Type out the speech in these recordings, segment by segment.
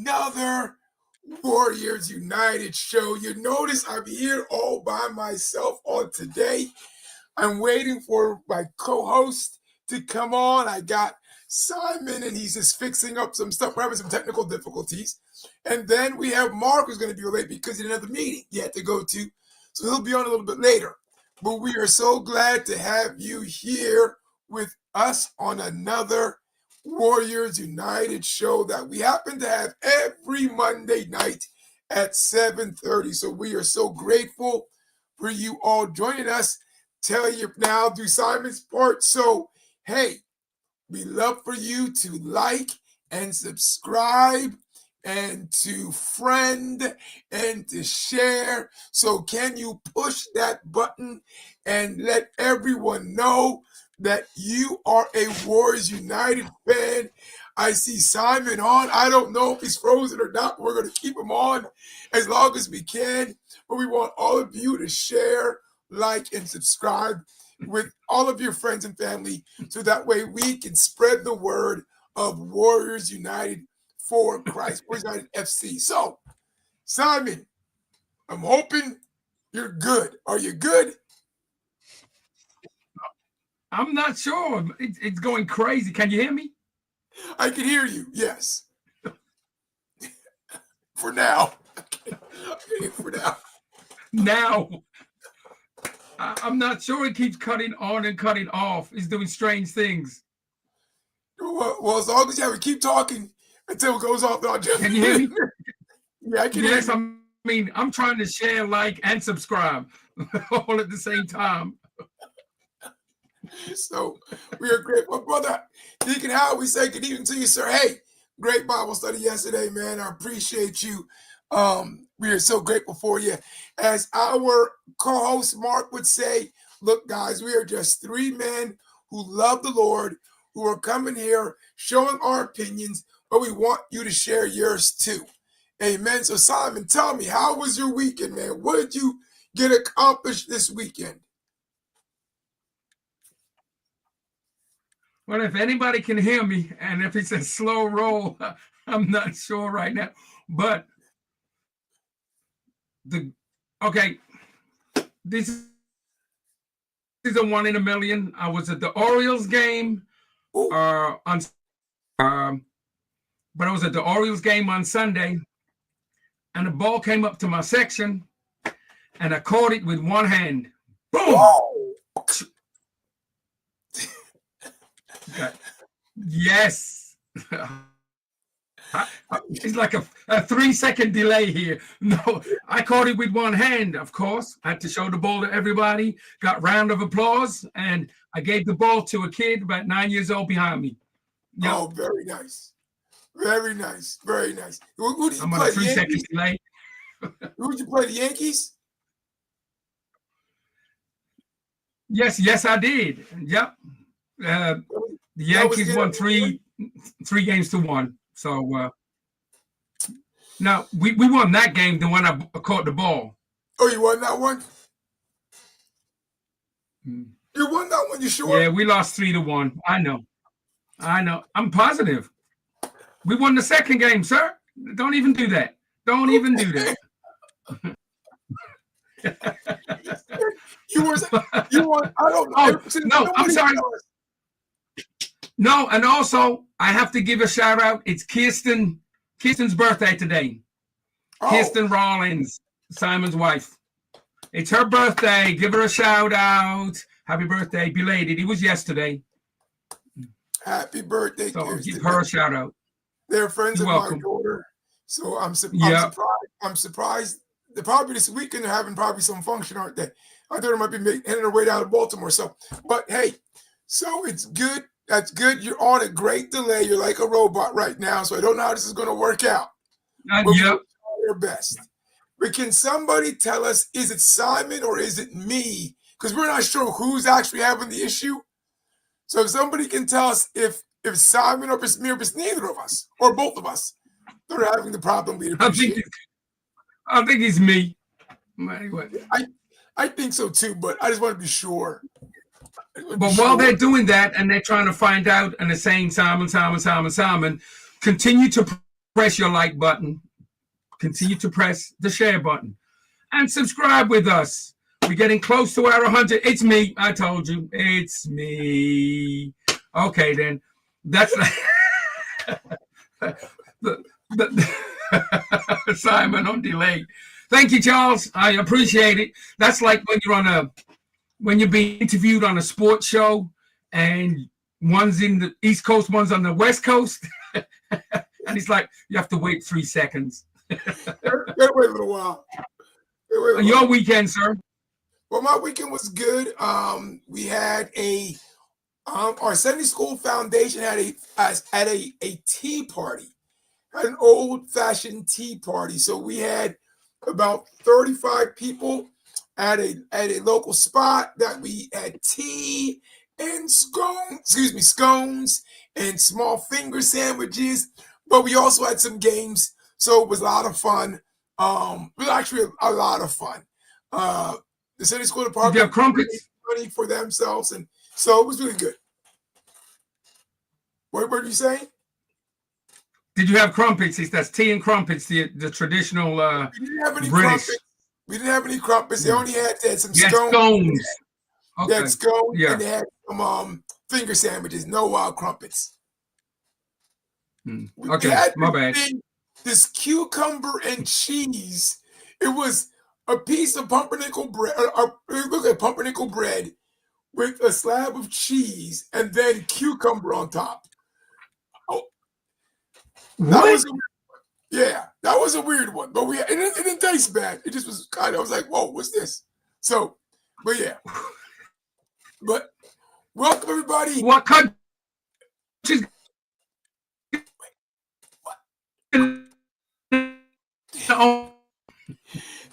another Warriors United show. You notice I'm here all by myself on today. I'm waiting for my co-host to come on. I got Simon, and he's just fixing up some stuff. We're having some technical difficulties. And then we have Mark, who's going to be late because he had another meeting he had to go to. So he'll be on a little bit later. But we are so glad to have you here with us on another Warriors United show that we happen to have every Monday night at 7:30. So we are so grateful for you all joining us. Tell you now, do Simon's part. So, hey, we love for you to like and subscribe and to friend and to share. So can you push that button and let everyone know that you are a Warriors United fan? I see Simon on. I don't know if he's frozen or not. We're going to keep him on as long as we can. But we want all of you to share, like, and subscribe with all of your friends and family so that way we can spread the word of Warriors United for Christ, Warriors United FC. So, Simon, I'm hoping you're good. Are you good? I'm not sure. It's going crazy. Can you hear me? I can hear you, yes. For now. Okay, for now. Now. I'm not sure. It keeps cutting on and cutting off. It's doing strange things. Well, as long as you have to keep talking until it goes off. Can you hear me? Yeah, I can hear you. I mean, I'm trying to share, like, and subscribe all at the same time. So we are grateful. Brother Deacon Howard, we say good evening to you, sir. Hey, great Bible study yesterday, man. I appreciate you. We are so grateful for you. As our co-host Mark would say, look, guys, we are just three men who love the Lord, who are coming here showing our opinions, but we want you to share yours too. Amen. So Simon, tell me, how was your weekend, man? What did you get accomplished this weekend? Well, if anybody can hear me, and if it's a slow roll, I'm not sure right now. But this is a 1 in a million. I was at the Orioles game but I was at the Orioles game on Sunday, and the ball came up to my section, and I caught it with one hand. Boom! Yes. It's like a 3-second delay here. No, I caught it with one hand, of course. I had to show the ball to everybody, got round of applause, and I gave the ball to a kid about 9 years old behind me. Yep. Oh, very nice. Very nice. Very nice. Who did you play? I'm on a 3-second delay. Who did you play, the Yankees? Yes, I did. Yep. The Yankees won 3 games to 1. So now we won that game, the one I caught the ball. Oh, you won that one? You won that one, you sure? Yeah, we lost 3-1. I know. I'm positive. We won the second game, sir. Don't even do that. Don't even do that. You won. I don't know. No, I'm sorry. No, and also I have to give a shout out. It's Kirsten's birthday today. Oh. Kirsten Rollins, Simon's wife. It's her birthday. Give her a shout out. Happy birthday, belated. It was yesterday. Happy birthday, so Kirsten. Give her a shout out. They're friends of my daughter. So I'm surprised. I'm surprised. They're probably this weekend they're having probably some function, aren't they? I thought it might be heading their way down to Baltimore. So, but hey, so it's good. That's good. You're on a great delay. You're like a robot right now. So I don't know how this is going to work out. Yep. Your best. But can somebody tell us, is it Simon or is it me? Because we're not sure who's actually having the issue. So if somebody can tell us if Simon or if it's me or if it's neither of us or both of us that are having the problem, we'd appreciate it. I think it's me. Anyway. I think so too, but I just want to be sure. But while they're doing that and they're trying to find out and they're saying Simon, continue to press your like button. Continue to press the share button. And subscribe with us. We're getting close to our 100. It's me. I told you. It's me. Okay, then. That's Simon on delay. Thank you, Charles. I appreciate it. That's like when you're being interviewed on a sports show and one's in the East Coast, one's on the West Coast. And it's like, you have to wait 3 seconds. Wait a little while. Your weekend, sir? Well, my weekend was good. We had our Sunday School Foundation had a tea party, had an old-fashioned tea party. So we had about 35 people at a local spot that we had tea and scones and small finger sandwiches. But we also had some games, so it was a lot of fun. It was actually a lot of fun. The Sunday School department did you have crumpets? Money for themselves, and so it was really good. What were you saying? Did you have crumpets? That's tea and crumpets, the traditional We didn't have any British. crumpets. We didn't have any crumpets. They only had some Yeah, scones. scones. They Okay. had scones, Yeah. and they had some finger sandwiches. No crumpets. We Okay, had my bad. this cucumber and cheese. It was a piece of pumpernickel bread. It looked like pumpernickel bread with a slab of cheese and then cucumber on top. That What? was that was a weird one. But it didn't taste bad. It just was I was like, whoa, what's this? So, but yeah. But welcome everybody. What country?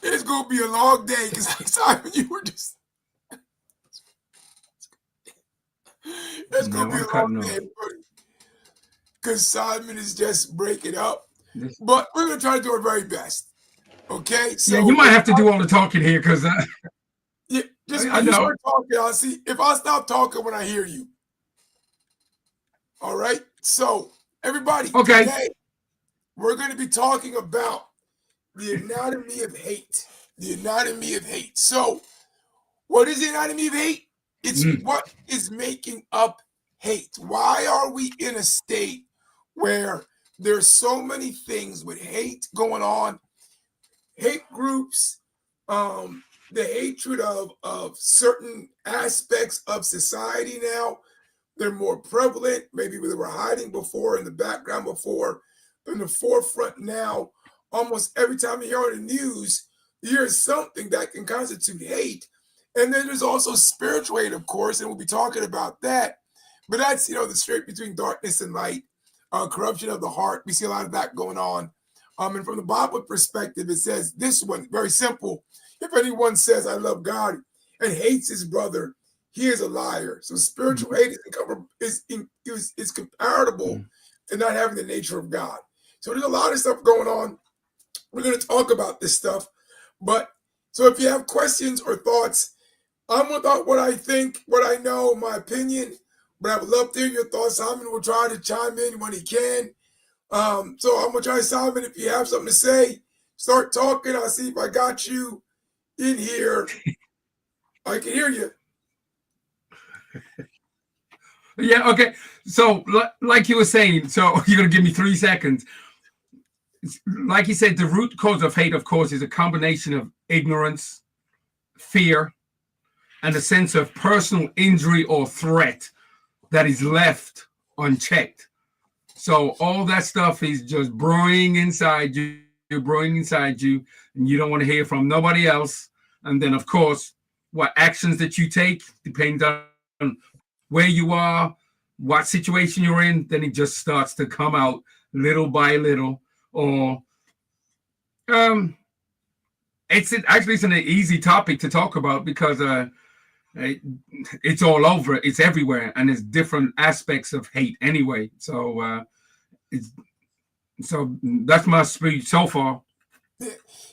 It's gonna be a long day because Simon, you were just. It's gonna be a long day because Simon is just breaking up. But we're gonna try to do our very best. Okay. So yeah, you might have to do all the talking here because yeah, just I when you know. start talking, I'll see if I stop talking when I hear you. All right. So everybody, Okay. today we're going to be talking about the anatomy of hate. The anatomy of hate. So, what is the anatomy of hate? It's what is making up hate. Why are we in a state where there's so many things with hate going on? Hate groups, the hatred of certain aspects of society now. They're more prevalent. Maybe they were hiding before, in the background before, but in the forefront now. Almost every time you hear on the news, you hear something that can constitute hate. And then there's also spiritual hate, of course, and we'll be talking about that. But that's, the straight between darkness and light, corruption of the heart. We see a lot of that going on. And from the Bible perspective, it says this one, very simple. If anyone says, I love God and hates his brother, he is a liar. So spiritual hate is comparable to not having the nature of God. So there's a lot of stuff going on. We're going to talk about this stuff. But so if you have questions or thoughts, I'm about what I think, what I know, my opinion. But I would love to hear your thoughts. Simon will try to chime in when he can. So I'm going to try, Simon, if you have something to say, start talking. I'll see if I got you in here. I can hear you. Yeah, okay. So, like you were saying, so you're going to give me 3 seconds. Like you said, the root cause of hate, of course, is a combination of ignorance, fear, and a sense of personal injury or threat that is left unchecked. So all that stuff is just brewing inside you, and you don't want to hear from nobody else. And then, of course, what actions that you take depends on where you are, what situation you're in, then it just starts to come out little by little. Or it's an easy topic to talk about because it's all over, it's everywhere, and there's different aspects of hate anyway. So that's my speech so far.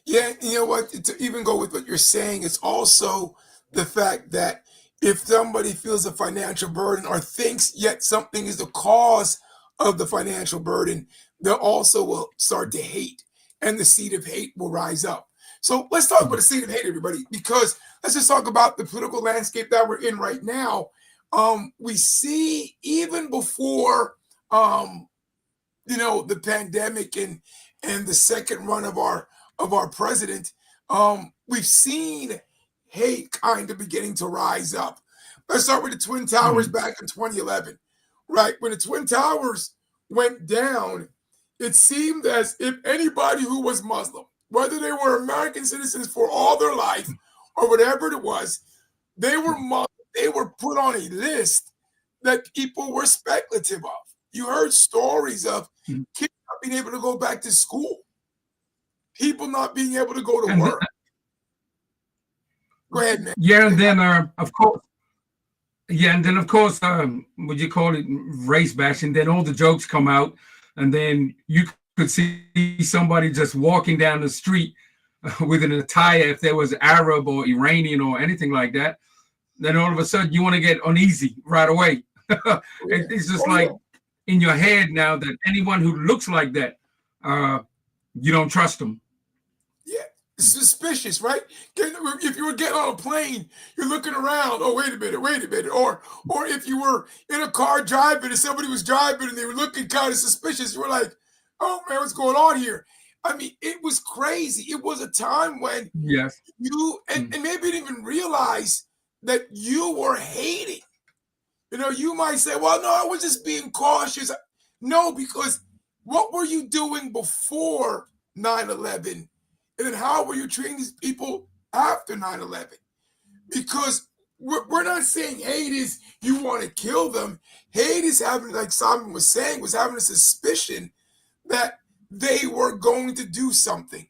Yeah, you know what? To even go with what you're saying, it's also the fact that if somebody feels a financial burden or thinks yet something is the cause of the financial burden, they also will start to hate, and the seed of hate will rise up. So let's talk about the seed of hate, everybody, because let's just talk about the political landscape that we're in right now. We see even before, the pandemic and the second run of our president, we've seen hate kind of beginning to rise up. Let's start with the Twin Towers back in 2011, right? When the Twin Towers went down, it seemed as if anybody who was Muslim, whether they were American citizens for all their life or whatever it was, they were put on a list that people were speculative of. You heard stories of kids not being able to go back to school, people not being able to go to work. Go ahead, man. Yeah, and then of course, what you call it, race bashing. Then all the jokes come out, and then you could see somebody just walking down the street with an attire, if there was Arab or Iranian or anything like that. Then all of a sudden you want to get uneasy right away. It's just in your head now that anyone who looks like that, you don't trust them. Yeah, it's suspicious, right? If you were getting on a plane, you're looking around. Oh, wait a minute. Or if you were in a car driving and somebody was driving and they were looking kind of suspicious, you were like, oh man, what's going on here? I mean, it was crazy. It was a time when you and maybe you didn't even realize that you were hating. You might say, well, no, I was just being cautious. No, because what were you doing before 9/11? And then how were you treating these people after 9/11? Because we're not saying hate is you want to kill them. Hate is having, like Simon was saying, was having a suspicion that they were going to do something.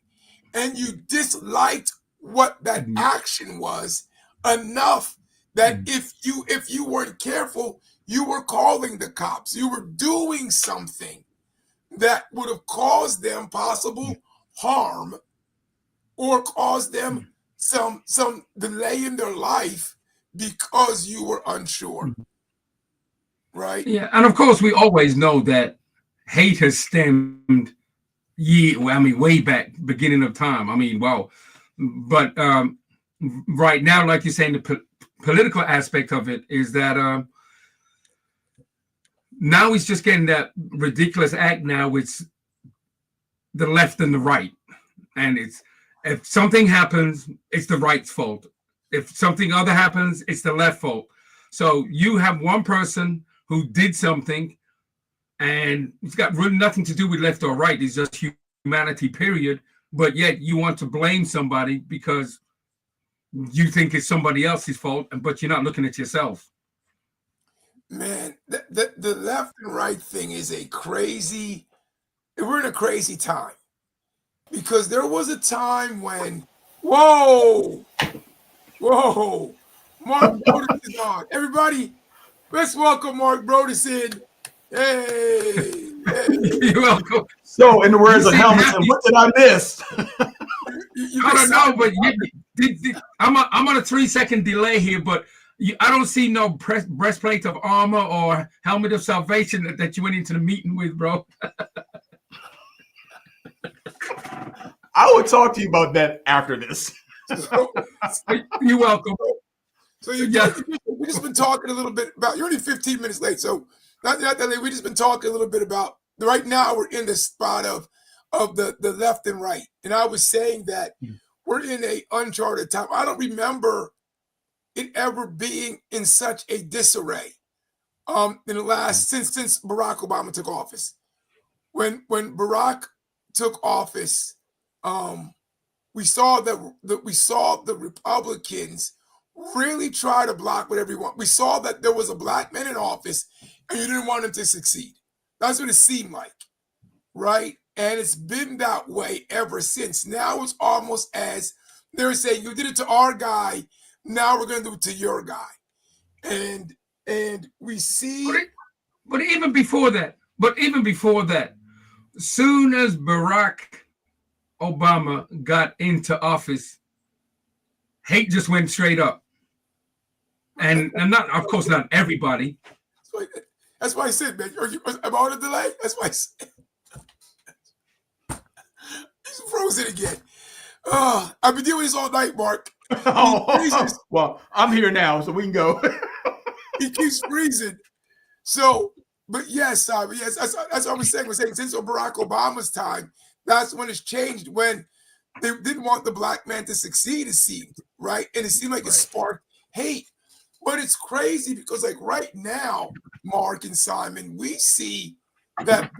And you disliked what that action was enough that if you weren't careful, you were calling the cops. You were doing something that would have caused them possible harm or caused them some delay in their life because you were unsure. Right? Yeah, and of course we always know that hate has stemmed way back, beginning of time. But right now, like you're saying, the political aspect of it is that now he's just getting that ridiculous act now. It's the left and the right. And if something happens, it's the right's fault. If something other happens, it's the left fault. So you have one person who did something and it's got really nothing to do with left or right. It's just humanity, period. But yet you want to blame somebody because you think it's somebody else's fault, but you're not looking at yourself. Man, the left and right thing is we're in a crazy time. Because there was a time when, whoa, Mark Brodus is on. Everybody, let's welcome Mark Brodus in. Hey. You're welcome. So, in the words of Hamilton, what did I miss? I don't know, but I'm on a 3-second delay here, but I don't see no breastplate of armor or helmet of salvation that you went into the meeting with, bro. I will talk to you about that after this. You're welcome. So we've just been talking a little bit about, you're only 15 minutes late, so not that late. We've just been talking a little bit about, right now we're in the spot of the left and right. And I was saying that we're in a uncharted time. I don't remember it ever being in such a disarray in the last, since Barack Obama took office. When Barack took office, we saw the Republicans really try to block whatever you want. We saw that there was a black man in office and you didn't want him to succeed. That's what it seemed like, right? And it's been that way ever since. Now it's almost as they're saying, you did it to our guy, now we're going to do it to your guy. And we see... But even before that, soon as Barack Obama got into office, hate just went straight up. And not, of course, not everybody. That's why I said, man, am I on a delay? That's why I said. was it again? I've been doing this all night, Mark. Well, I'm here now, so we can go. He keeps freezing. So, but yes, yes, that's what I was saying. We're saying since Barack Obama's time, that's when it's changed. When they didn't want the black man to succeed, it seemed, right? And it seemed like it sparked hate. But it's crazy because, like, right now, Mark and Simon, we see that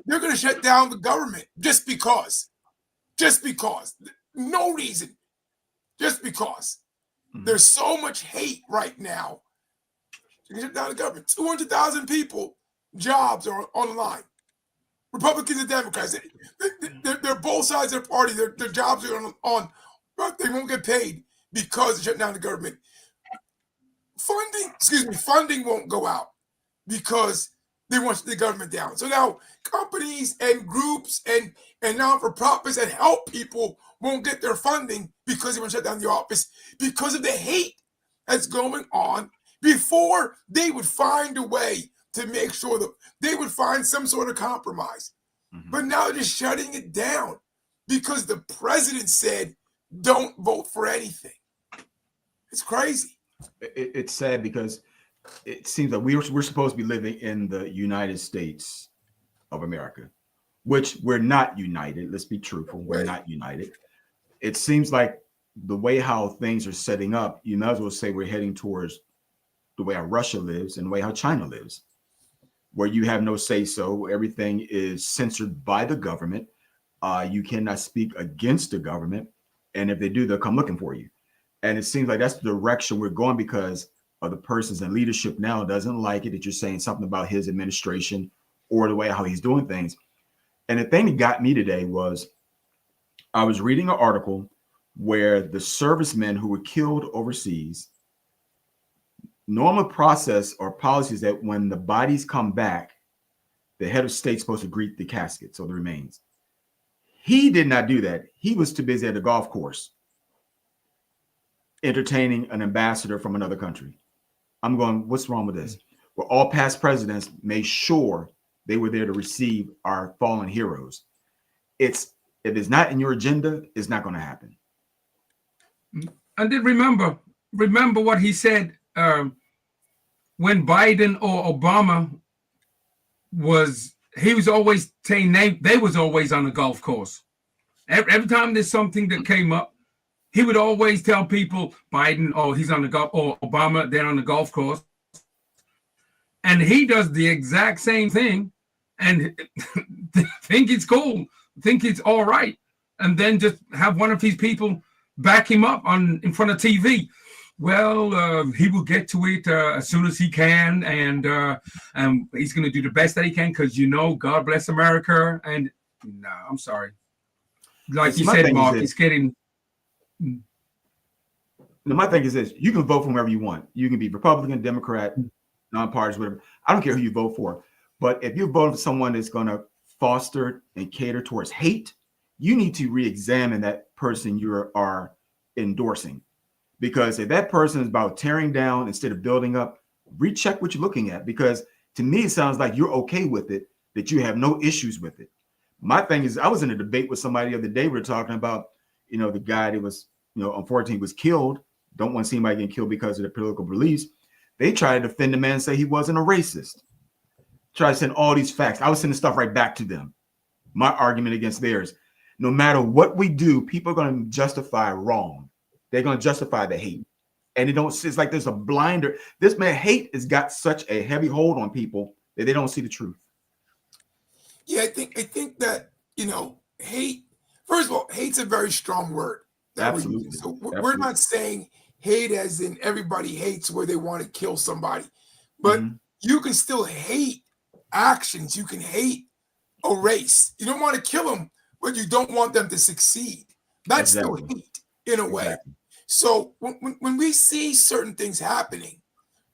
they're going to shut down the government just because. Just because. No reason. Just because. There's so much hate right now. You can shut down the government. 200,000 people, jobs are on the line. Republicans and Democrats, they're both sides of the party. Their jobs are on, but they won't get paid because they shut down the government. Funding won't go out because they want the government down. So now companies and groups and non-for-profits that help people won't get their funding because they want to shut down the office because of the hate that's going on. Before they would find a way to make sure that they would find some sort of compromise. But now they're just shutting it down because the president said, don't vote for anything. It's crazy. It's sad because it seems like we're supposed to be living in the United States of America, which we're not united. Let's be truthful. We're not united. It seems like the way how things are setting up, you might as well say we're heading towards the way how Russia lives and the way how China lives, where you have no say-so. Everything is censored by the government. You cannot speak against the government. And if they do, they'll come looking for you. And it seems like that's the direction we're going because of the persons in leadership now doesn't like it that you're saying something about his administration or the way how he's doing things. And the thing that got me today was I was reading an article where the servicemen who were killed overseas, normal process or policies that when the bodies come back, the head of state's supposed to greet the caskets or the remains. He did not do that. He was too busy at the golf course entertaining an ambassador from another country. I'm going, what's wrong with this? Well, all past presidents made sure they were there to receive our fallen heroes. If it's not in your agenda, it's not going to happen. And then remember what he said when Biden or Obama he was always saying they was always on the golf course. Every time there's something that came up, he would always tell people Biden, oh, he's on the golf, or Obama, they're on the golf course. And he does the exact same thing and think it's cool, think it's all right. And then just have one of his people back him up in front of TV. Well, he will get to it as soon as he can, and he's going to do the best that he can because God bless America. And no, I'm sorry, like you said, Mark, it's getting. My thing is this: you can vote for whoever you want. You can be Republican, Democrat, non-partisan, whatever. I don't care who you vote for, but if you're voting for someone that's going to foster and cater towards hate, you need to re-examine that person you are endorsing. Because if that person is about tearing down instead of building up, recheck what you're looking at. Because to me, it sounds like you're okay with it, that you have no issues with it. My thing is, I was in a debate with somebody the other day. We were talking about, the guy that was, unfortunately was killed. Don't want to see anybody getting killed because of their political beliefs. They try to defend the man and say he wasn't a racist. Try to send all these facts. I was sending stuff right back to them. My argument against theirs. No matter what we do, people are going to justify wrong. They're going to justify the hate. And it's like there's a blinder. This man, hate has got such a heavy hold on people that they don't see the truth. Yeah, I think that, hate, first of all, hate's a very strong word. Absolutely. So we're not saying hate as in everybody hates where they want to kill somebody. But you can still hate actions. You can hate a race. You don't want to kill them, but you don't want them to succeed. That's still hate in a way. So when we see certain things happening,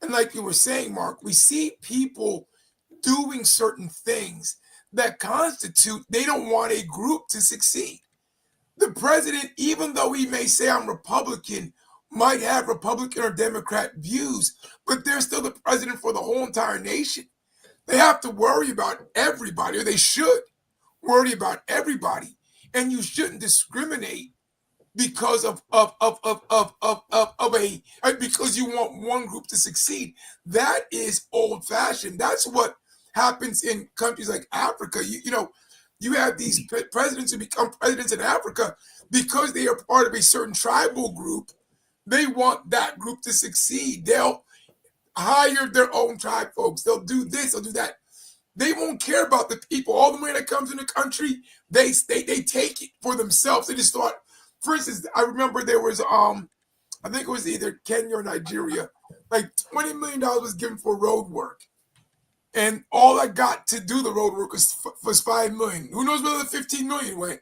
and like you were saying, Mark, we see people doing certain things that constitute they don't want a group to succeed. The president, even though he may say I'm Republican, might have Republican or Democrat views, but they're still the president for the whole entire nation. They have to worry about everybody, or they should worry about everybody. and you shouldn't discriminate because of a because you want one group to succeed. That is old fashioned. That's what happens in countries like Africa. You have these presidents who become presidents in Africa because they are part of a certain tribal group. They want that group to succeed. They'll hire their own tribe folks. They'll do this, they'll do that. They won't care about the people. All the money that comes in the country, they take it for themselves. They just thought, for instance, I remember there was I think it was either Kenya or Nigeria, like $20 million was given for road work. And all I got to do the road work was $5 million. Who knows where the $15 million went?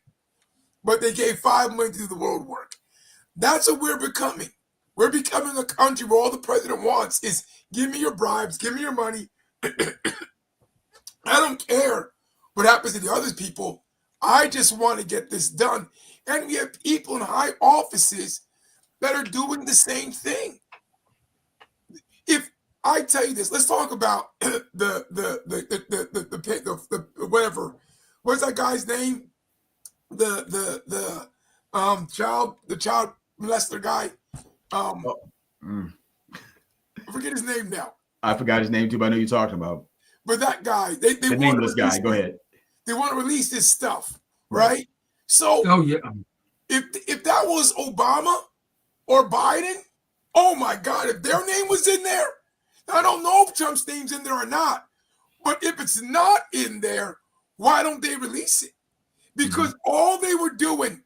But they gave $5 million to do the road work. That's what we're becoming. We're becoming a country where all the president wants is give me your bribes, give me your money. I don't care what happens to the other people. I just want to get this done. And we have people in high offices that are doing the same thing. If I tell you this, let's talk about the whatever. What's that guy's name? The child molester guy. I forget his name now. I forgot his name too, but I know you're talking about. But that guy, the nameless guy. Go ahead. They want to release this stuff, right? So, oh yeah, if that was Obama or Biden, oh my God, if their name was in there, I don't know if Trump's name's in there or not. But if it's not in there, why don't they release it? Because all they were doing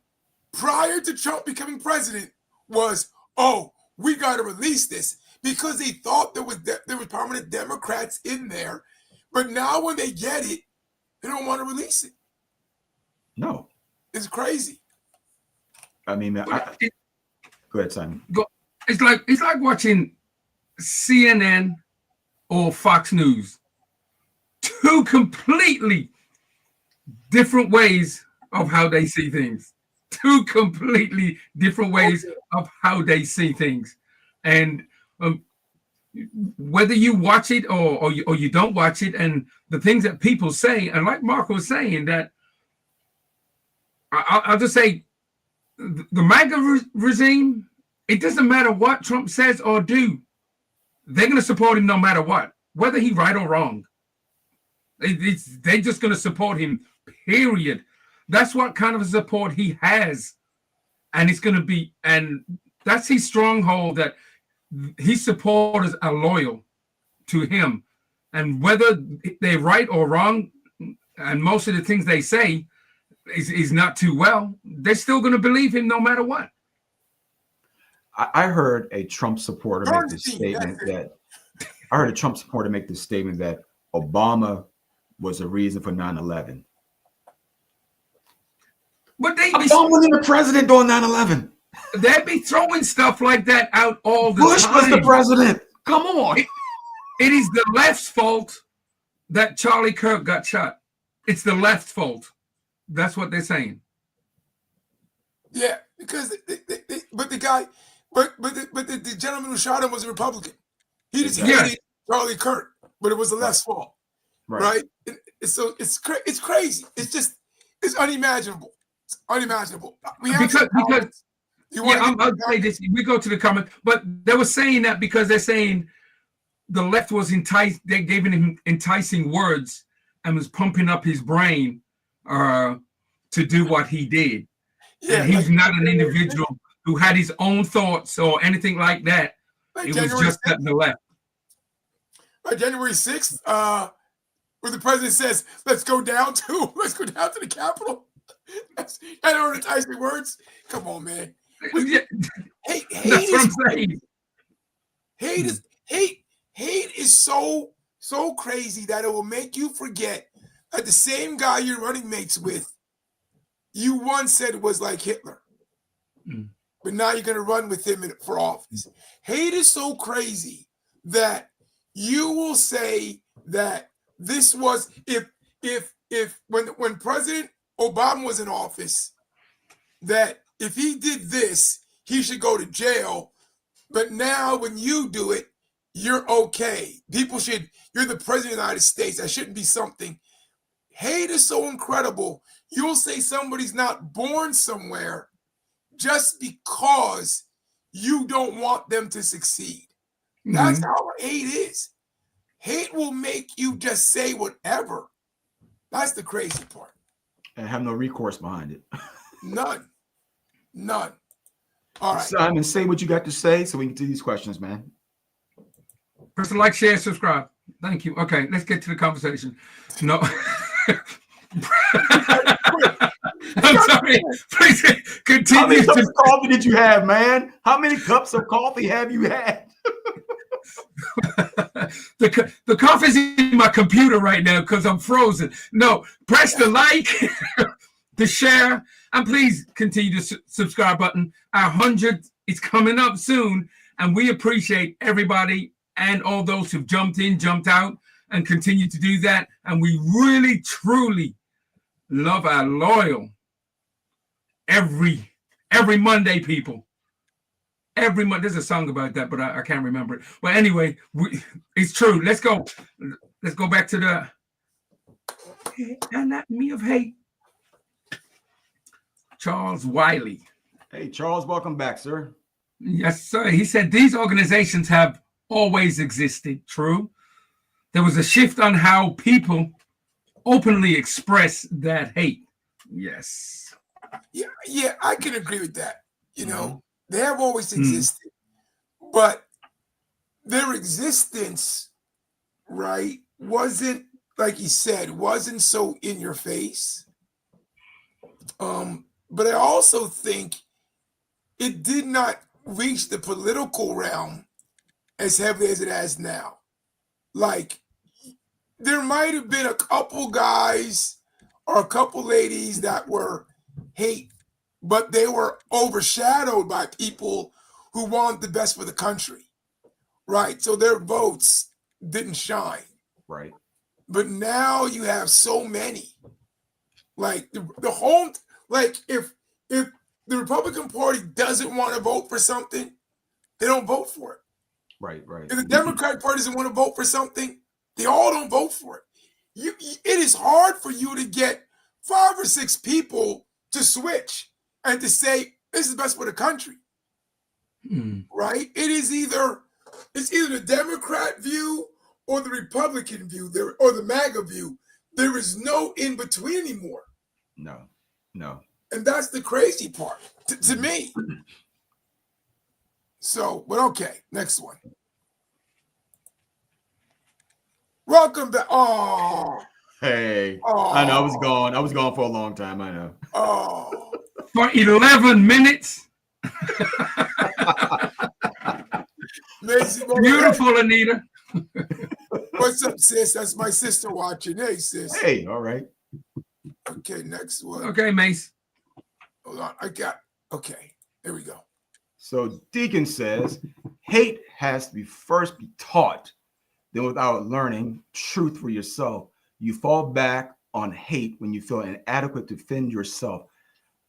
prior to Trump becoming president was, oh, we got to release this because they thought there was prominent Democrats in there. But now when they get it, they don't want to release it. No. It's crazy. I mean, go ahead, Simon. It's like watching CNN or Fox News. Two completely different ways of how they see things. Two completely different ways of how they see things. And whether you watch it or you don't watch it, and the things that people say, and like Mark was saying, that I'll just say the MAGA regime, it doesn't matter what Trump says or do. They're going to support him no matter what, whether he's right or wrong. They're just going to support him, period. That's what kind of support he has. And it's going to be, and that's his stronghold, that his supporters are loyal to him. And whether they're right or wrong, and most of the things they say is not too well, they're still going to believe him no matter what. I heard a Trump supporter make this statement that Obama was the reason for 9/11. But Obama wasn't the president during 9/11. They'd be throwing stuff like that out all the Bush time. was the president. Come on. It is the left's fault that Charlie Kirk got shot. It's the left's fault. That's what they're saying. Yeah, because the gentleman who shot him was a Republican. He just hated Charlie Kirk, but it was the left's fault, right? So it's crazy. It's unimaginable. It's unimagimaginable. I'll say this. We go to the comment, but they were saying that because they're saying the left was enticed. They gave him enticing words and was pumping up his brain to do what he did. Yeah, and he's not an individual who had his own thoughts or anything like that. It was just that the left. By January 6th, where the president says, let's go down to the Capitol. That's enticing words. Come on, man. Hate is so crazy that it will make you forget that the same guy you're running mates with, you once said was like Hitler. But now you're going to run with him for office. Hate is so crazy that you will say that this was when President Obama was in office, that if he did this, he should go to jail. But now when you do it, you're okay. You're the president of the United States. That shouldn't be something. hate is so incredible. You'll say somebody's not born somewhere just because you don't want them to succeed. That's how hate is. Hate will make you just say whatever. That's the crazy part. And have no recourse behind it. None. All right. Simon, say what you got to say so we can do these questions, man. Press like, share, subscribe. Thank you. Okay, let's get to the conversation. No. I'm sorry. Please continue. How many cups of coffee did you have, man? How many cups of coffee have you had? The coffee's in my computer right now because I'm frozen. No, press the like, the share, and please continue to subscribe button. Our 100 is coming up soon, and we appreciate everybody and all those who've jumped in, jumped out, and continue to do that. And we really, truly love our loyal every Monday people. Every month, there's a song about that, but I can't remember it. But anyway, it's true. Let's go back to the anatomy of hate. Charles Wiley. Hey, Charles, welcome back, sir. Yes, sir. He said these organizations have always existed. True. There was a shift on how people openly express that hate. Yes. Yeah, I can agree with that. You know, they have always existed, but their existence, right, wasn't, like you said, wasn't so in your face. But I also think it did not reach the political realm as heavily as it has now. Like, there might have been a couple guys or a couple ladies that were hate, but they were overshadowed by people who want the best for the country, right? So their votes didn't shine. Right. But now you have so many. Like the whole, like if the Republican Party doesn't want to vote for something, they don't vote for it. Right. If the Democratic Party doesn't want to vote for something, they all don't vote for it. It is hard for you to get 5 or 6 people to switch and to say this is best for the country, right? It's either the Democrat view or the Republican view, or the MAGA view. There is no in between anymore. No. And that's the crazy part to me. So, but okay, next one. Welcome back. Oh. Hey. I know I was gone for a long time. I know. Oh. For 11 minutes. Beautiful, Anita. What's up, sis? That's my sister watching. Hey, sis. Hey, all right. Okay, next one. Okay, Mace. Hold on. Okay, here we go. So Deacon says, hate has to first be taught. Then without learning truth for yourself, you fall back on hate when you feel inadequate to defend yourself.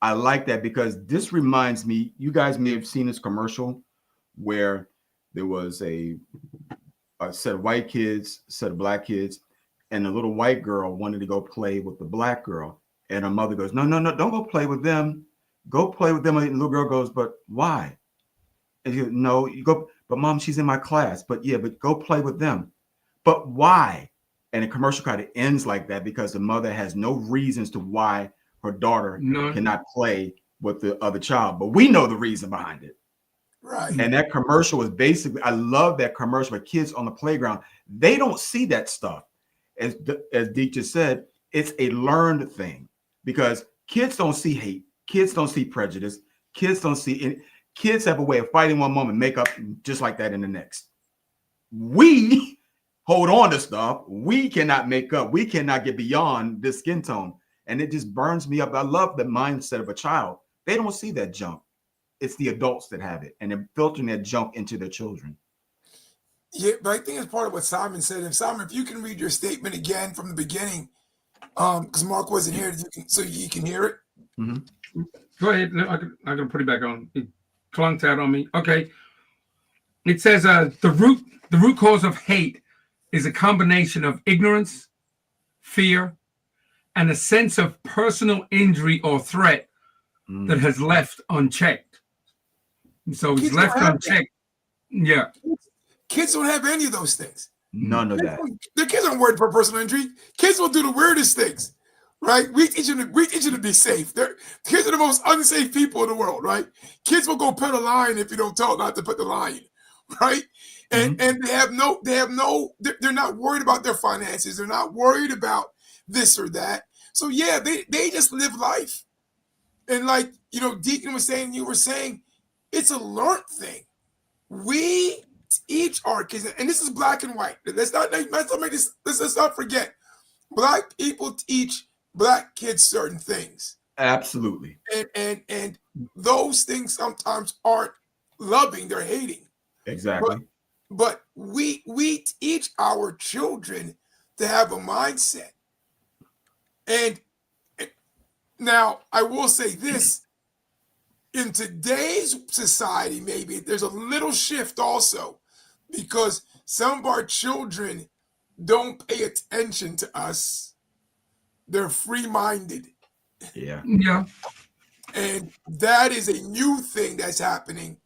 I like that because this reminds me, you guys may have seen this commercial where there was a set of white kids, a set of black kids, and the little white girl wanted to go play with the black girl. And her mother goes, no, don't go play with them. Go play with them. And the little girl goes, but why? And you go, no, you go, but mom, she's in my class. But go play with them. But why? And the commercial kind of ends like that because the mother has no reasons to why her daughter cannot play with the other child. But we know the reason behind it. Right. And that commercial was basically, I love that commercial with kids on the playground. They don't see that stuff. As Deke just said, it's a learned thing because kids don't see hate. Kids don't see prejudice. Kids don't see it. Kids have a way of fighting one moment, make up just like that in the next. We hold on to stuff. We cannot make up. We cannot get beyond this skin tone. And it just burns me up. I love the mindset of a child. They don't see that junk. It's the adults that have it. And they're filtering that junk into their children. Yeah, but I think it's part of what Simon said. And Simon, if you can read your statement again from the beginning, because Mark wasn't here, so you can hear it. Mm-hmm. Go ahead. I'm going to put it back on. It clunked out on me. Okay. It says the root cause of hate is a combination of ignorance, fear, and a sense of personal injury or threat that has left unchecked. So it's Kids left don't have unchecked. Yeah. Kids don't have any of those things. None of that. The kids aren't worried for personal injury. Kids will do the weirdest things, right? We teach them to be safe. Kids are the most unsafe people in the world, right? Kids will go pet a lion if you don't tell them not to pet the lion, right? And they're not worried about their finances. They're not worried about this or that. So yeah, they just live life. And like, Deacon was saying, you were saying, it's a learned thing. We teach our kids, and this is black and white. Let's not forget. Black people teach black kids certain things. Absolutely. And those things sometimes aren't loving, they're hating. Exactly. But we teach our children to have a mindset. And now I will say this. In today's society, maybe there's a little shift also, because some of our children don't pay attention to us. They're free-minded. Yeah. Yeah. And that is a new thing that's happening,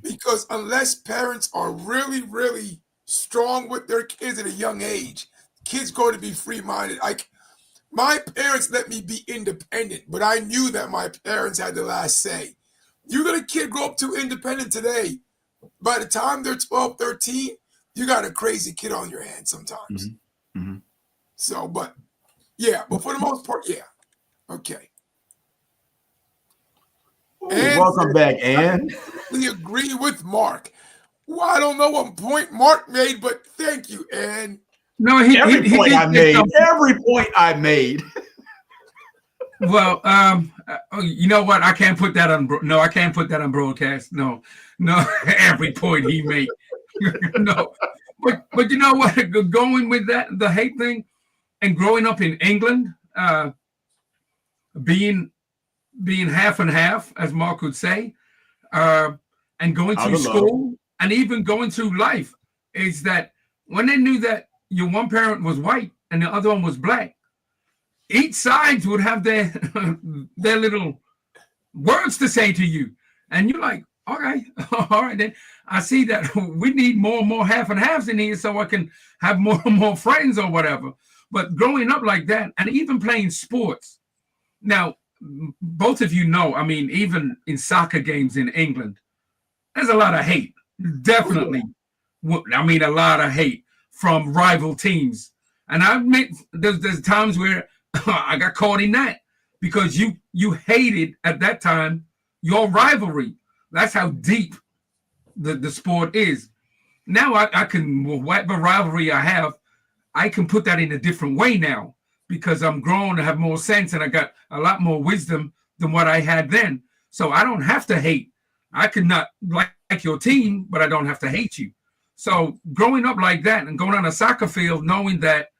because unless parents are really, really strong with their kids at a young age, kids go to be free-minded. My parents let me be independent, but I knew that my parents had the last say. You let a kid grow up too independent today, by the time they're 12, 13, you got a crazy kid on your hands sometimes. So, but for the most part, yeah. Okay. And welcome back, Ann. We agree with Mark. Well, I don't know what point Mark made, but thank you, Ann. No, every point I made. Well, you know what? I can't put that on. No, I can't put that on broadcast. No, every point he made. No, but you know what? Going with that, the hate thing, and growing up in England, being half and half, as Mark would say, and going through school and even going through life, is that when they knew that your one parent was white and the other one was black, each side would have their little words to say to you. And you're like, okay, all right, then I see that we need more and more half and halves in here so I can have more and more friends or whatever. But growing up like that, and even playing sports. Now, both of you know, I mean, even in soccer games in England, there's a lot of hate. Definitely. I mean, a lot of hate from rival teams. And I admit there's times where I got caught in that, because you hated at that time your rivalry. That's how deep the sport is. Now I can, whatever rivalry I have, I can put that in a different way now, because I'm grown and have more sense and I got a lot more wisdom than what I had then. So I don't have to hate. I could not like your team, but I don't have to hate you. So growing up like that and going on a soccer field, knowing that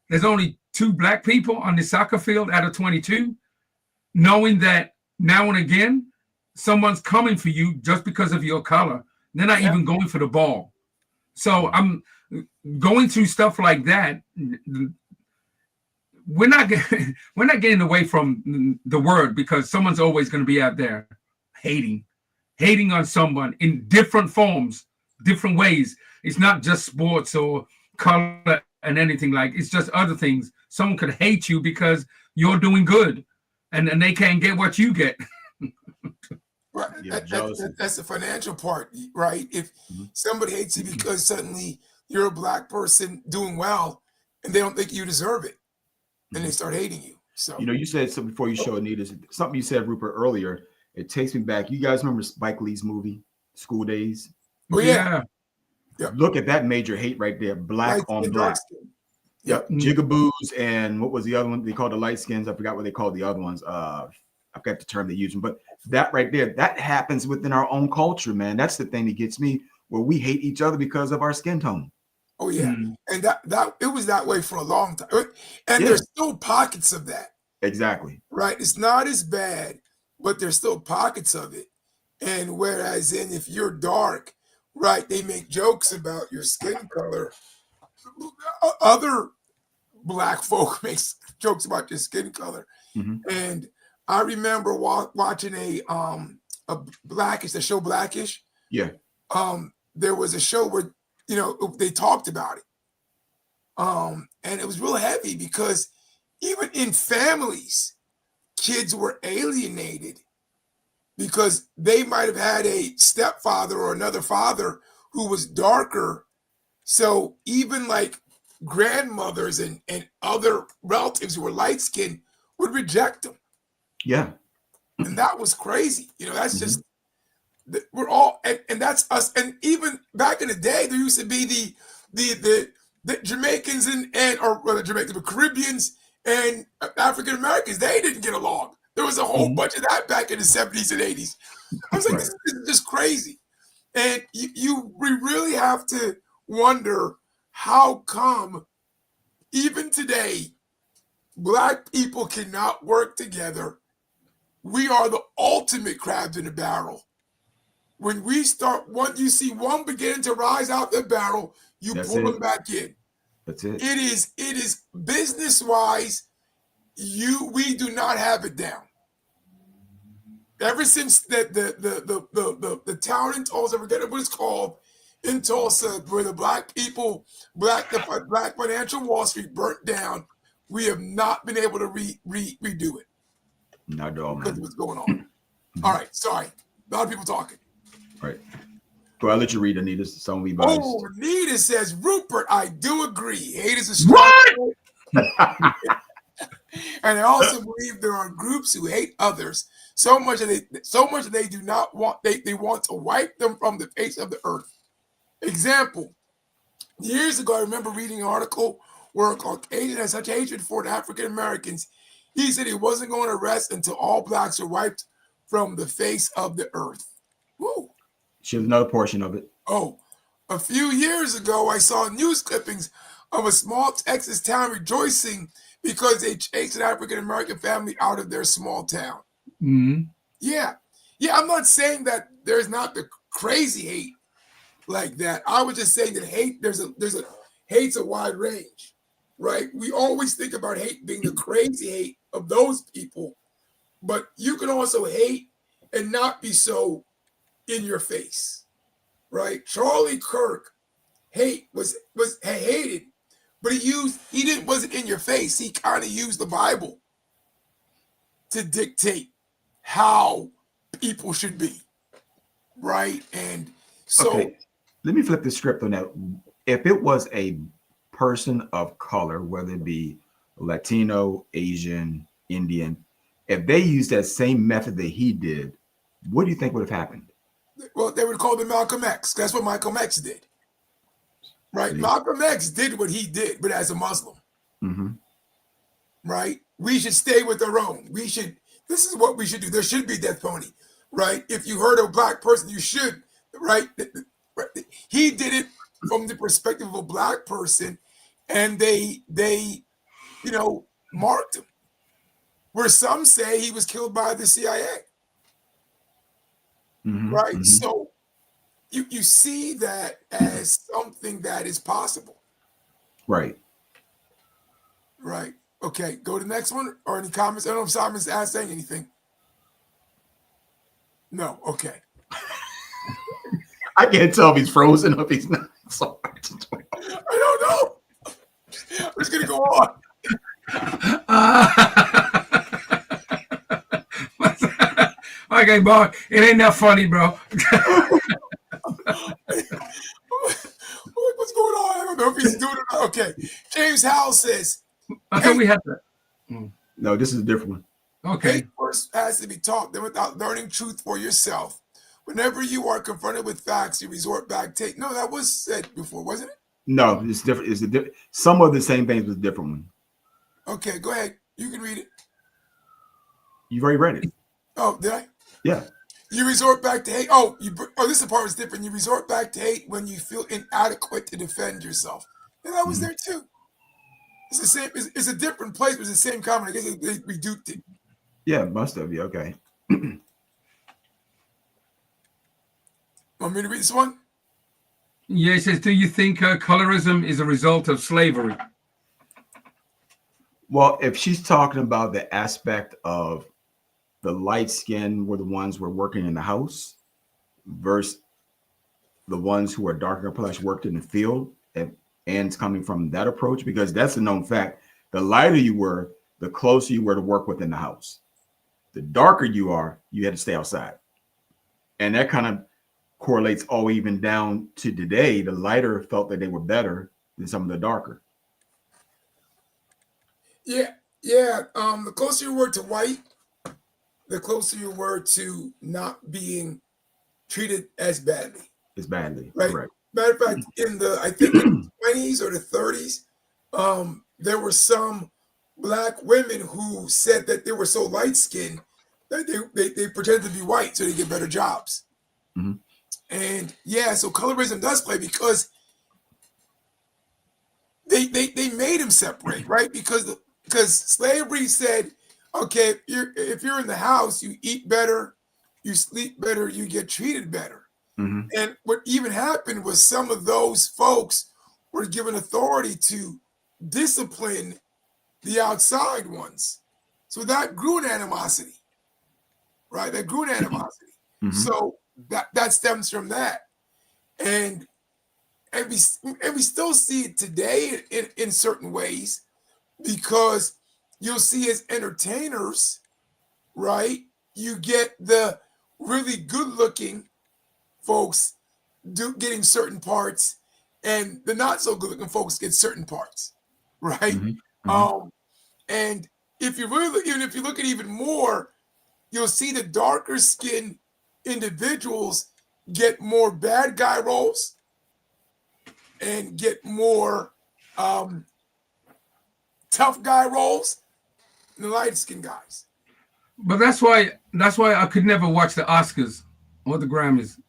there's only 2 black people on the soccer field out of 22, knowing that now and again, someone's coming for you just because of your color. They're not even going for the ball. So I'm going through stuff like that. We're not getting away from the word, because someone's always going to be out there hating on someone in different forms, different ways. It's not just sports or color and anything like. It's just other things. Someone could hate you because you're doing good, and they can't get what you get. Right. Yeah, that's the financial part, right? If somebody hates you because suddenly you're a black person doing well, and they don't think you deserve it, and they start hating you. So you said something before you show Anita, something you said, Rupert, earlier. It takes me back. You guys remember Spike Lee's movie, School Days? Oh yeah. Look at that major hate right there, black on black. Yep. Jigaboos, and what was the other one? They called the light skins. I forgot what they called the other ones. I forgot the term they use them, but that right there, that happens within our own culture, man. That's the thing that gets me, where we hate each other because of our skin tone. Oh yeah, and that it was that way for a long time, and there's still pockets of that. Exactly. Right. It's not as bad, but there's still pockets of it. And whereas if you're dark, right, they make jokes about your skin color. Other black folk makes jokes about your skin color. And I remember watching a Blackish, the show Blackish. Yeah. There was a show where, you know, they talked about it. And it was real heavy because even in families, kids were alienated because they might have had a stepfather or another father who was darker. So even like grandmothers and other relatives who were light skinned would reject them. Yeah. And that was crazy. You know, that's just, we're all, and that's us. And even back in the day, there used to be the Jamaicans or the Jamaicans, the Caribbeans and African Americans. They didn't get along. There was a whole bunch of that back in the 70s and 80s. I was like, this is just crazy. And we really have to wonder how come even today, Black people cannot work together. We are the ultimate crabs in the barrel. When we start, you see one beginning to rise out the barrel, you pull them back in. That's it. It is business-wise, we do not have it down. Ever since the town in Tulsa, I forget what it's called, in Tulsa, where the Black financial Wall Street burnt down, we have not been able to redo it. Not at all, man. Because of what's going on. All right, sorry. A lot of people talking. All right. Well, I'll let you read, Anita. Some we biased. Oh, Anita says, Rupert, I do agree. Hate is a strong word. And I also believe there are groups who hate others so much that they do not want, they want to wipe them from the face of the earth. Example, years ago, I remember reading an article where Caucasian has such hatred for the African Americans. He said he wasn't going to rest until all Blacks are wiped from the face of the earth. Woo. She has another portion of it. Oh, a few years ago, I saw news clippings of a small Texas town rejoicing because they chased an African-American family out of their small town. Yeah. I'm not saying that there's not the crazy hate like that. I was just saying that hate, hate's a wide range, right? We always think about hate being the crazy hate of those people, but you can also hate and not be so in your face, right? Charlie Kirk was hated, but he wasn't in your face. He kind of used the Bible to dictate how people should be, right? And so, okay, let me flip the script on that. If it was a person of color, whether it be Latino, Asian, Indian, if they used that same method that he did, what do you think would have happened? Well, they would call him Malcolm X. That's what Malcolm X did, right? Malcolm X did what he did, but as a Muslim, right? We should stay with our own. This is what we should do. There should be death penalty, right? If you hurt a Black person, you should, right? He did it from the perspective of a Black person, and they marked him. Where some say he was killed by the CIA. Right? So you see that as something that is possible. Right. Right. Okay, go to the next one. Or any comments? I don't know if Simon's saying anything. No, okay. I can't tell if he's frozen or if he's not. Sorry. I don't know. I'm just gonna go on. Okay, boy, it ain't that funny, bro. What's going on? I don't know if he's doing it. Okay. James Howell says, I thought we had that. No, this is a different one. Okay. Hate first has to be taught, then without learning truth for yourself. Whenever you are confronted with facts, you resort back to no, that was said before, wasn't it? No, it's different. It's some of the same things with a different one. Okay, go ahead. You can read it. You've already read it. Oh, did I? Yeah. You resort back to hate. This part is different. You resort back to hate when you feel inadequate to defend yourself. And that was there too. It's the same. It's a different place, but it's the same comment. I guess they reduced it. Yeah, must have. Yeah, okay. Want me to read this one? Yeah, it says, do you think colorism is a result of slavery? Well, if she's talking about the aspect of the light skin were the ones who were working in the house versus the ones who are darker complexion worked in the field, and it's coming from that approach, because that's a known fact. The lighter you were, the closer you were to work within the house. The darker you are, you had to stay outside. And that kind of correlates all even down to today. The lighter felt that they were better than some of the darker. Yeah, yeah. The closer you were to white, the closer you were to not being treated as badly. As badly, right? Correct. Matter of fact, in the I think in the 20s or the 30s, there were some black women who said that they were so light skinned that they pretended to be white so they get better jobs. Mm-hmm. And yeah, so colorism does play because they made them separate, right? Because slavery said, okay, if you're in the house, you eat better, you sleep better, you get treated better. Mm-hmm. And what even happened was some of those folks were given authority to discipline the outside ones. So that grew an animosity, right? That grew an animosity. Mm-hmm. So that stems from that. And we still see it today in certain ways, because you'll see as entertainers, right? You get the really good looking folks getting certain parts, and the not so good looking folks get certain parts, right? Mm-hmm. Mm-hmm. And if you really, even if you look at even more, you'll see the darker skinned individuals get more bad guy roles and get more tough guy roles than the light skinned guys. But that's why I could never watch the Oscars or the Grammys.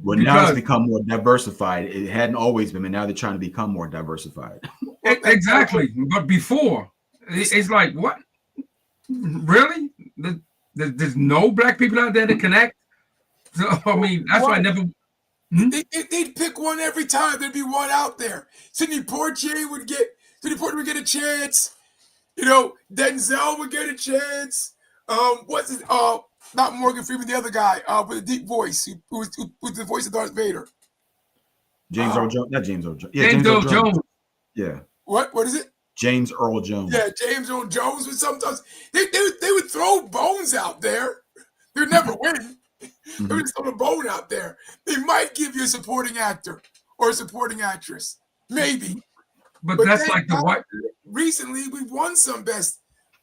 Well, now it's become more diversified. It hadn't always been, and now they're trying to become more diversified. Exactly. But before, it's like, what? Really? There's no black people out there to connect? So, I mean, that's why I never... They'd pick one every time. There'd be one out there. Sidney Poitier would get a chance. You know, Denzel would get a chance. What's it? Not Morgan Freeman, the other guy with a deep voice, who was the voice of Darth Vader. James Earl Jones, not James Earl Jones. Yeah, James Earl Jones. Yeah. What is it? James Earl Jones. Yeah, James Earl Jones would sometimes they would throw bones out there. They'd never win. Mm-hmm. They would throw a bone out there. They might give you a supporting actor or a supporting actress, maybe. But that's like the white. Recently, we've won some best,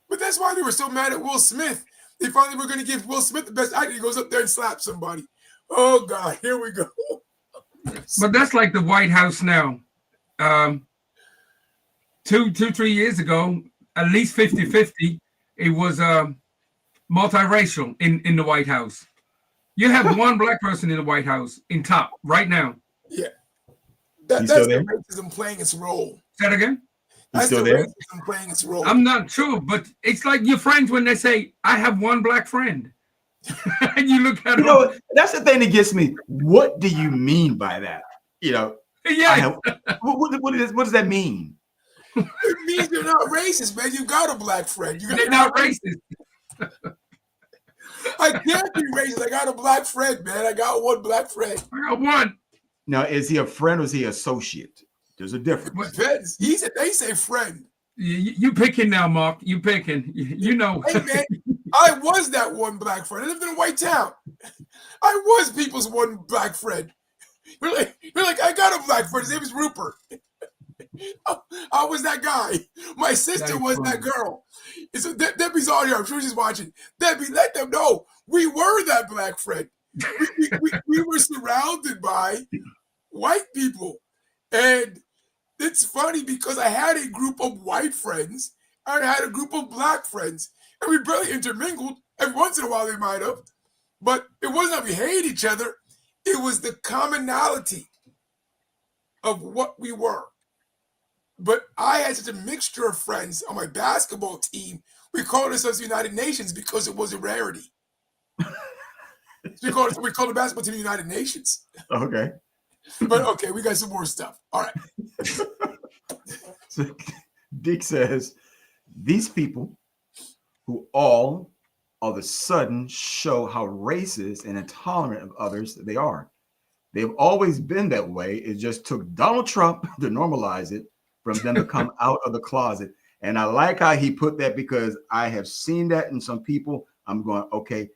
but that's why they were so mad at Will Smith. They finally were going to give Will Smith the best actor. He goes up there and slaps somebody. Oh God, here we go. But that's like the White House now. 3 years ago, at least 50-50, it was multiracial in the White House. You have one black person in the White House in top right now. Yeah. That's the racism playing its role. Say that again? That's the racism playing its role. I'm not sure, but it's like your friends when they say, I have one black friend. And you look at them. That's the thing that gets me. What do you mean by that? Yeah. What does that mean? It means you're not racist, man. You got a black friend. You're not racist. I can't be racist. I got a black friend, man. I got one black friend. I got one. Now, is he a friend or is he an associate? There's a difference. Depends. They say friend. You picking now, Mark. You picking. You know. Hey, man, I was that one black friend. I lived in a white town. I was people's one black friend. You're like, I got a black friend. His name is Rupert. I was that guy. My sister was that girl. Debbie's on here. I'm sure she's watching. Debbie, let them know we were that black friend. We were surrounded by white people. And it's funny because I had a group of white friends. I had a group of black friends. And we barely intermingled. Every once in a while they might have. But it wasn't that we hated each other. It was the commonality of what we were. But I had such a mixture of friends on my basketball team. We called ourselves the United Nations because it was a rarity. we called the basketball team the United Nations. Okay. But okay, we got some more stuff. All right. Dick says, these people who all of a sudden show how racist and intolerant of others they are. They've always been that way. It just took Donald Trump to normalize it from them to come out of the closet. And I like how he put that because I have seen that in some people. I'm going, okay,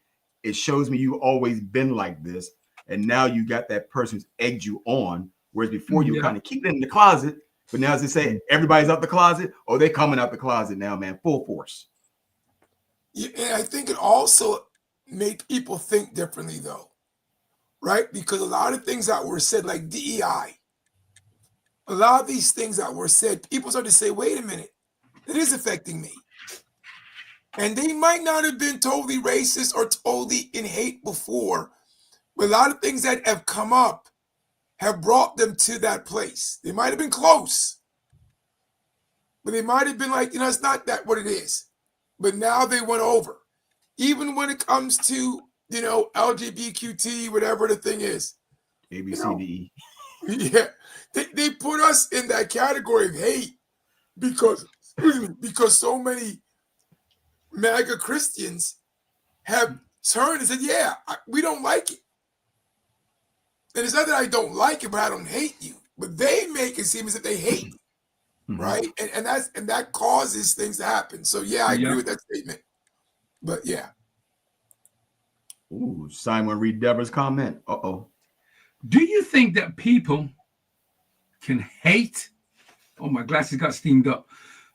it shows me you've always been like this. And now you got that person who's egged you on. Whereas before you kind of keep it in the closet. But now, as they say, everybody's out the closet. Oh, they're coming out the closet now, man, full force. Yeah, and I think it also made people think differently, though, right? Because a lot of things that were said, like DEI, a lot of these things that were said, people started to say, wait a minute, it is affecting me. And they might not have been totally racist or totally in hate before, but a lot of things that have come up have brought them to that place. They might have been close, but they might have been like, it's not that what it is. But now they went over. Even when it comes to, LGBTQT, whatever the thing is. A, B, C, D, E. Yeah. They put us in that category of hate because so many MAGA Christians have turned and said, yeah, we don't like it. And it's not that I don't like it, but I don't hate you. But they make it seem as if they hate you. Mm-hmm. Right. And that causes things to happen. So yeah, I agree with that statement. But yeah. Ooh, Simon, read Deborah's comment. Uh-oh. Do you think that people can hate? Oh, my glasses got steamed up.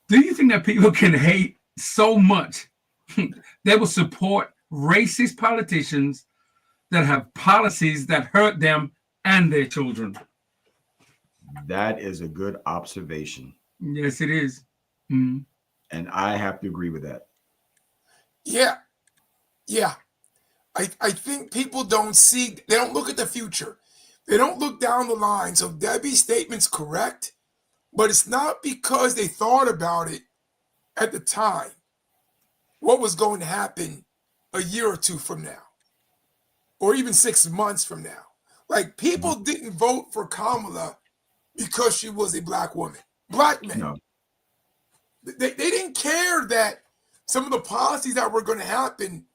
Do you think that people can hate so much they will support racist politicians that have policies that hurt them and their children? That is a good observation. Yes, it is. Mm-hmm. And I have to agree with that. Yeah. Yeah. I think people they don't look at the future. They don't look down the line. So Debbie's statement's correct, but it's not because they thought about it at the time, what was going to happen a year or two from now, or even 6 months from now. Like, people didn't vote for Kamala because she was a black woman. Black men. No. They didn't care that some of the policies that were going to happen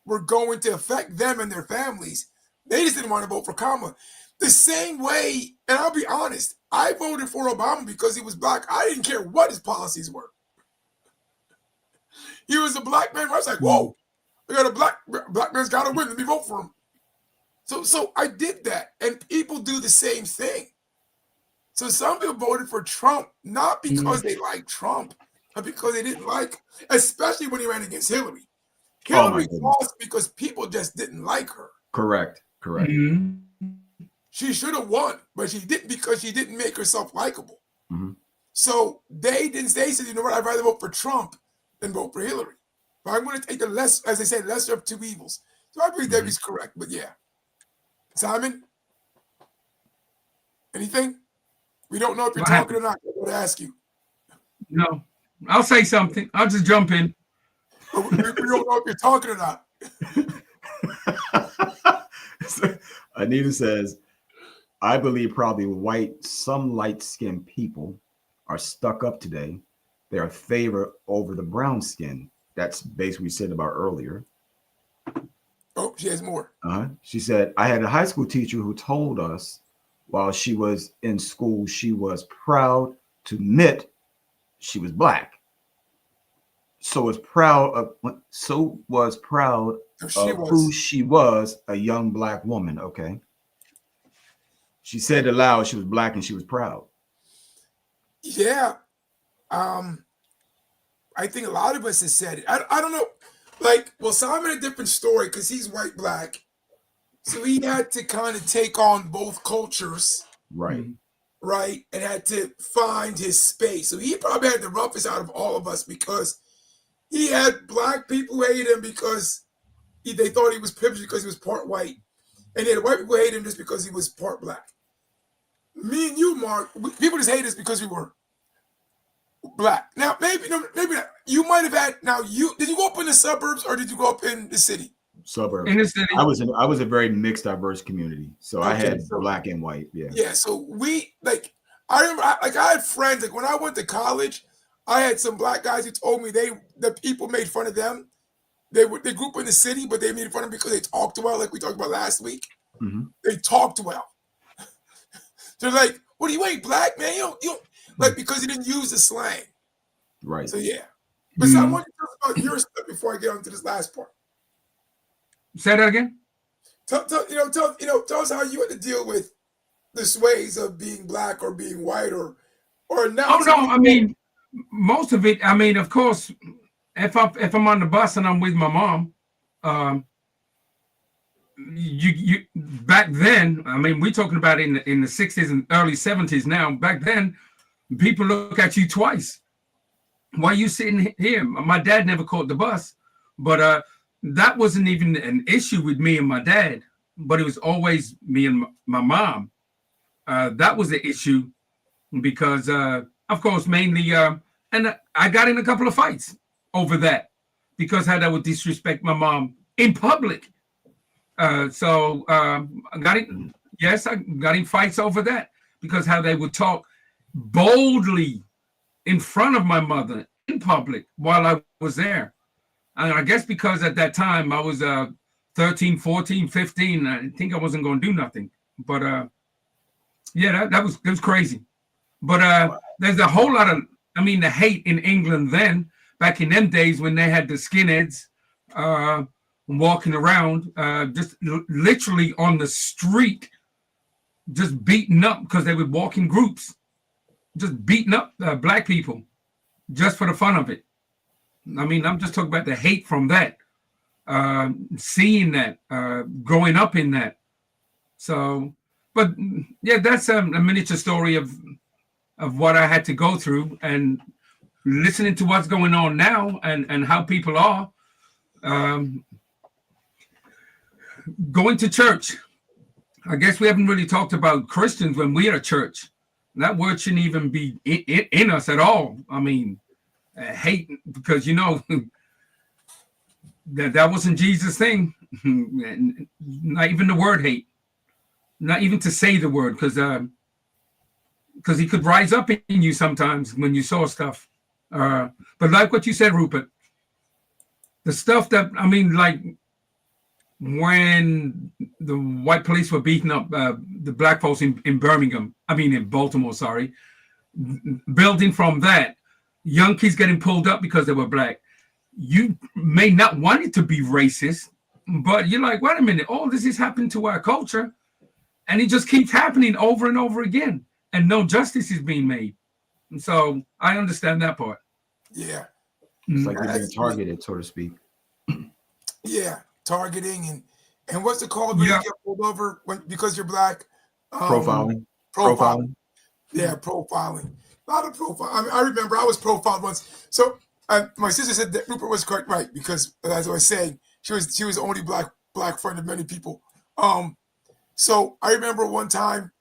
were going to affect them and their families. They just didn't want to vote for Kamala. The same way, and I'll be honest, I voted for Obama because he was black. I didn't care what his policies were. He was a black man. I was like, whoa, we got a black man's got to win. Let me vote for him. So I did that, and people do the same thing. So some people voted for Trump, not because they liked Trump, but because they didn't like, especially when he ran against Hillary. Hillary lost because people just didn't like her. Correct. Mm-hmm. She should have won, but she didn't because she didn't make herself likable. Mm-hmm. So they said, you know what, I'd rather vote for Trump than vote for Hillary. But I'm going to take the lesser of two evils. So I believe Debbie's correct, but yeah. Simon? Anything? We don't know if you're talking or not. I'm going to ask you. No. I'll say something. I'll just jump in. But we don't know if you're talking or not. Anita says, I believe probably some light-skinned people are stuck up today. They are favored over the brown skin. That's basically what we said about earlier. Oh, she has more. She said, I had a high school teacher who told us while she was in school, she was proud to admit she was black. So was proud of who she was, a young black woman. Okay. She said aloud she was black and she was proud. Yeah. I think a lot of us have said it. I don't know. Like, well, Simon a different story because he's white black. So he had to kind of take on both cultures. Right. Right. And had to find his space. So he probably had the roughest out of all of us because he had black people hate him because they thought he was privileged because he was part white. And he had white people hate him just because he was part black. Me and you, Mark, people just hate us because we were black. Now, maybe not. You might have had. Now, did you go up in the suburbs or did you go up in the city? Suburbs. In the city. I was a very mixed, diverse community. So I had black and white. Yeah. Yeah. So I remember, I had friends. Like when I went to college, I had some black guys who told me the people made fun of them. They grew up in the city, but they made fun of them because they talked well, like we talked about last week. Mm-hmm. They talked well. They're like, "What, you ain't black, man? You don't like," because he didn't use the slang. Right. So yeah. But so I want to talk about your stuff before I get on to this last part. Say that again. Tell us how you had to deal with the sways of being black or being white or now. Oh no, I mean, most of it. I mean, of course, if I'm on the bus and I'm with my mom, you back then. I mean, we're talking about in the 60s and early 70s. Now, back then, people look at you twice. Why are you sitting here? My dad never caught the bus, but that wasn't even an issue with me and my dad. But it was always me and my mom. That was the issue because, of course, mainly, and I got in a couple of fights over that because how that would disrespect my mom in public. So I got in fights over that because how they would talk boldly in front of my mother in public while I was there. And I guess because at that time I was 13, 14, 15, I think I wasn't going to do nothing. But yeah, that was crazy. But there's a whole lot of, I mean, the hate in England then, back in them days when they had the skinheads walking around, just literally on the street, just beating up because they would walk in groups, just beating up black people just for the fun of it. I mean, I'm just talking about the hate from that, seeing that, growing up in that. So, but yeah, that's a miniature story of what I had to go through and listening to what's going on now and how people are. Going to church. I guess we haven't really talked about Christians when we're at church. That word shouldn't even be in us at all. I mean, hate, because that wasn't Jesus' thing. Not even the word hate. Not even to say the word, because he could rise up in you sometimes when you saw stuff. But like what you said, Rupert, the stuff that, I mean, like when the white police were beating up the black folks in Baltimore, sorry, building from that, young kids getting pulled up because they were black. You may not want it to be racist, but you're like, wait a minute, all this is happening to our culture, and it just keeps happening over and over again, and no justice is being made. And so I understand that part. Yeah. It's like you're being targeted, so to speak. Yeah, targeting and what's it called when you get pulled over because you're black? Profiling. Yeah, profiling. A lot of profile. I mean, I remember I was profiled once. So my sister said that Rupert was correct, right? Because as I was saying, she was the only black friend of many people. So I remember one time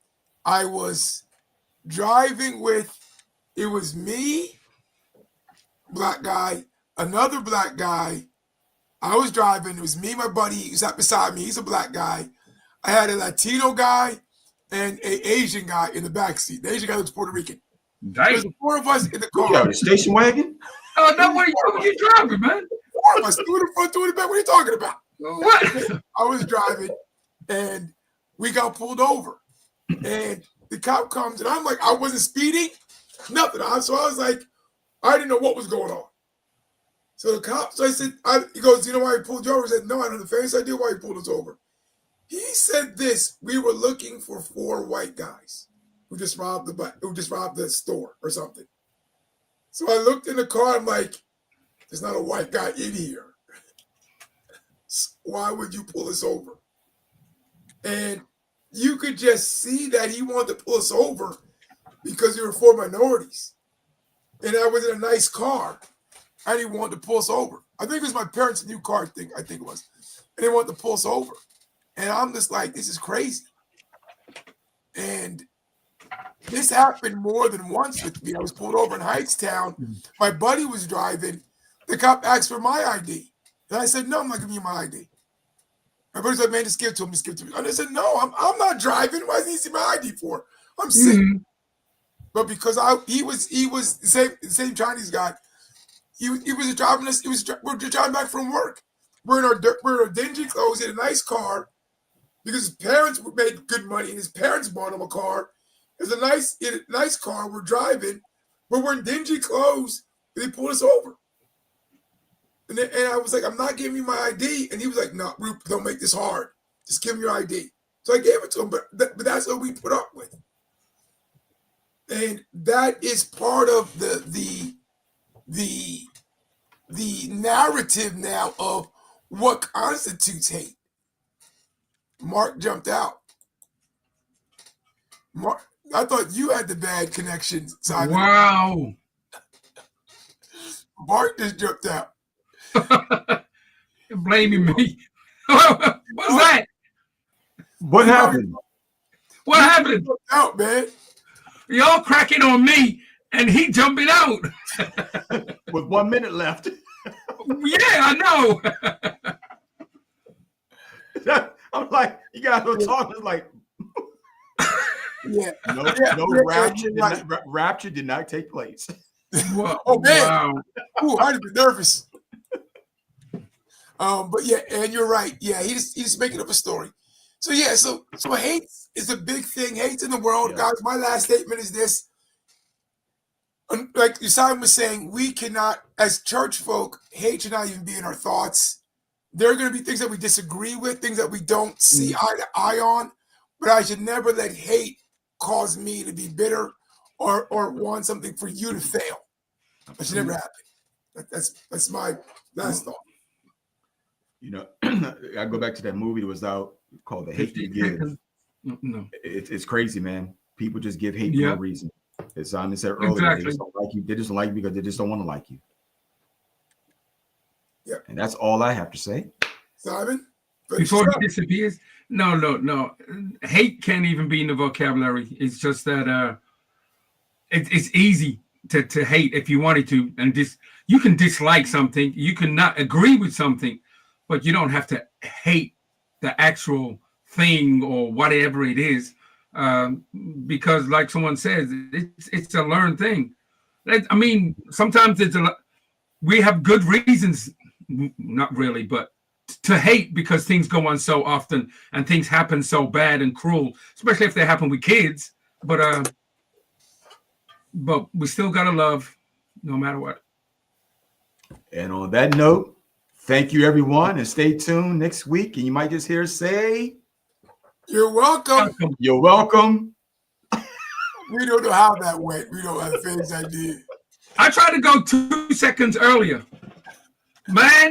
I was driving with, it was me, black guy, another black guy. I was driving. It was me, my buddy. He sat beside me. He's a black guy. I had a Latino guy and an Asian guy in the back seat. The Asian guy looks Puerto Rican. There's the four of us in the car. You got a station wagon? Oh, no, what are you driving, man? Four of us, two in the front, two in the back. What are you talking about? What? I was driving, and we got pulled over. And the cop comes, and I'm like, I wasn't speeding, nothing. So I was like, I didn't know what was going on. So the cop, so I said, he goes, you know why he pulled you over? I said, no, I don't have the faintest idea why he pulled us over. He said this: we were looking for 4 white guys who just robbed the store or something. So I looked in the car. I'm like, there's not a white guy in here. Why would you pull us over? And you could just see that he wanted to pull us over because we were 4 minorities, and I was in a nice car. And he wanted to pull us over. I think it was my parents' new car thing. I think it was. And they wanted to pull us over. And I'm just like, this is crazy. And this happened more than once with me. I was pulled over in Heightstown. My buddy was driving. The cop asked for my ID. And I said, no, I'm not giving you my ID. My buddy's like, man, just give it to him. And I said, no, I'm not driving. Why does he see my ID for? I'm sick. but because he was the same Chinese guy. He was driving us. We're just driving back from work. We're in our dingy clothes in a nice car because his parents made good money and his parents bought him a car. It's a nice car. We're driving, but we're in dingy clothes. And they pulled us over. And I was like, I'm not giving you my ID. And he was like, no, Rupert, don't make this hard. Just give him your ID. So I gave it to him, but that's what we put up with. And that is part of the narrative now of what constitutes hate. Mark jumped out. Mark, I thought you had the bad connection, Simon. Wow. Mark just jumped out. You're blaming me. What's that? What happened? What happened? Out, man. Y'all cracking on me and he jumping out. With 1 minute left. Yeah, I know. I'm like, you guys were talking like, Yeah. Rapture did not take place. Oh man. Wow. Ooh, I'd be nervous. But yeah, and you're right. Yeah, he's making up a story. So yeah, so hate is a big thing. Hate's in the world, Yeah. guys. My last statement is this. Like Simon was saying, we cannot, as church folk, hate should not even be in our thoughts. There are going to be things that we disagree with, things that we don't see eye to eye on, but I should never let hate cause me to be bitter or want something for you to fail. That should never happen. That's my last thought. You know, I go back to that movie that was out called The Hate You Give. No. It's crazy, man. People just give hate for no reason. As Simon said earlier, Exactly. they just don't like you. They just don't like you because they just don't want to like you. Yeah. And that's all I have to say. Simon? Before he disappears? No. Hate can't even be in the vocabulary. It's just that it's easy to hate if you wanted to. And you can dislike something. You can not agree with something, but you don't have to hate the actual thing or whatever it is. Because like someone says, it's a learned thing. I mean, sometimes we have good reasons, not really, but to hate because things go on so often and things happen so bad and cruel, especially if they happen with kids. But we still gotta love no matter what. And on that note, thank you everyone, and stay tuned next week. And you might just hear us say, You're welcome. you're welcome. We don't know how that went. We don't have the faintest idea. I tried to go 2 seconds earlier. Man.